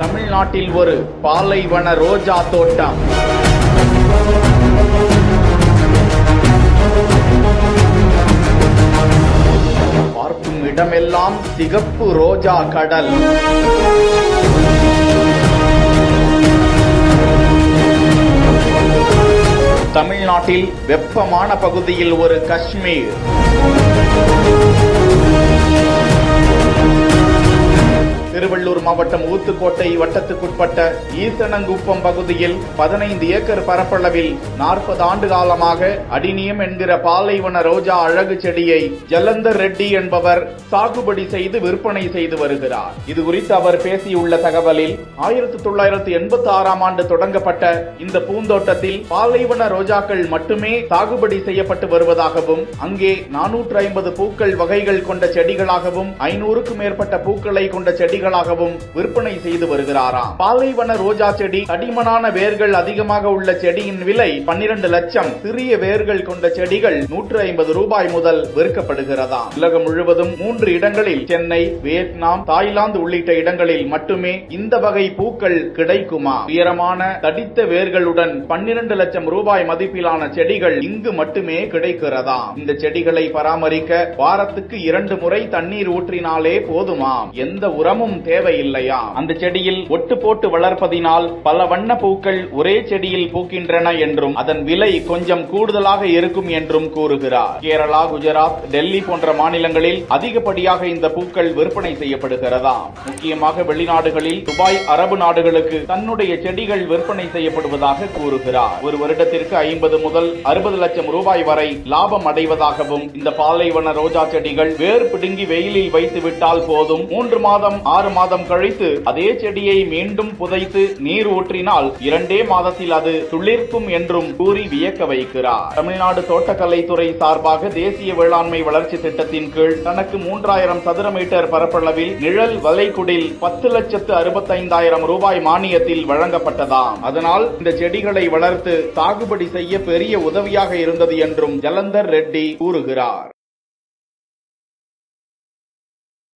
தமிழ்நாட்டில் ஒரு பாலைவன ரோஜா தோட்டம். பார்க்கும் இடமெல்லாம் சிகப்பு ரோஜா கடல். தமிழ்நாட்டில் வெப்பமான பகுதியில் ஒரு காஷ்மீர். திருவள்ளூர் மாவட்டம் ஊத்துக்கோட்டை வட்டத்துக்குட்பட்ட ஈசனங்குப்பம் பகுதியில் 15 ஏக்கர் பரப்பளவில் 40 ஆண்டு காலமாக அடினியம் என்கிற பாலைவன ரோஜா அழகு செடியை ஜலந்தர் ரெட்டி என்பவர் சாகுபடி செய்து விற்பனை செய்து வருகிறார். இது குறித்து அவர் பேசியுள்ள தகவலில் 1986ஆம் ஆண்டு தொடங்கப்பட்ட இந்த பூந்தோட்டத்தில் பாலைவன ரோஜாக்கள் மட்டுமே சாகுபடி செய்யப்பட்டு வருவதாகவும், அங்கே 450 பூக்கள் வகைகள் கொண்ட செடிகளாகவும் 500க்கும் மேற்பட்ட பூக்களை கொண்ட செடிகளாகவும் விற்பனை செய்து வருகிறாராம். பாலைவன ரோஜா செடி தடிமனான வேர்கள் அதிகமாக உள்ள செடியின் விலை 12 லட்சம். சிறிய வேர்கள் கொண்ட செடிகள் 150 ரூபாய் முதல் விற்கப்படுகிறதாம். உலகம் முழுவதும் 3 இடங்களில், சென்னை, வியட்நாம், தாய்லாந்து உள்ளிட்ட இடங்களில் மட்டுமே இந்த வகை பூக்கள் கிடைக்குமா. உயரமான தடித்த வேர்களுடன் 12 லட்சம் ரூபாய் மதிப்பிலான செடிகள் இங்கு மட்டுமே கிடைக்கிறதாம். இந்த செடிகளை பராமரிக்க வாரத்துக்கு 2 முறை தண்ணீர் ஊற்றினாலே போதுமாம். எந்த உரமும் தேவையில்லையா. அந்த செடியில் ஒட்டு போட்டு வளர்ப்பதினால் பல வண்ண பூக்கள் ஒரே செடியில் பூக்கின்றன என்றும் அதன் விலை கொஞ்சம் கூடுதலாக இருக்கும் என்றும் கூறுகிறார். கேரளா, குஜராத், டெல்லி போன்ற மாநிலங்களில் அதிகப்படியாக இந்த பூக்கள் விற்பனை செய்யப்படுகிறதாம். முக்கியமாக வெளிநாடுகளில் துபாய், அரபு நாடுகளுக்கு தன்னுடைய செடிகள் விற்பனை செய்யப்படுவதாக கூறுகிறார். ஒரு வருடத்திற்கு 50 முதல் 60 லட்சம் ரூபாய் வரை லாபம் அடைவதாகவும், இந்த பாலைவன ரோஜா செடிகள் வேர் பிடுங்கி வெயிலில் வைத்து விட்டால் போதும் 3 மாதம் 6 மாதம் கழித்து அதே செடியை மீண்டும் புதைத்து நீர் ஊற்றினால் 2 மாதத்தில் அது துளிர்க்கும் என்றும் கூறி வியக்க வைக்கிறார். தமிழ்நாடு தோட்டக்கலைத்துறை சார்பாக தேசிய வேளாண்மை வளர்ச்சி திட்டத்தின் கீழ் தனக்கு 3000 சதுர மீட்டர் பரப்பளவில் நிழல் வளைகுடில் 10,65,000 ரூபாய் மானியத்தில் வழங்கப்பட்டதாம். அதனால் இந்த செடிகளை வளர்த்து சாகுபடி செய்ய பெரிய உதவியாக இருந்தது என்றும் ஜலந்தர் ரெட்டி கூறுகிறார்.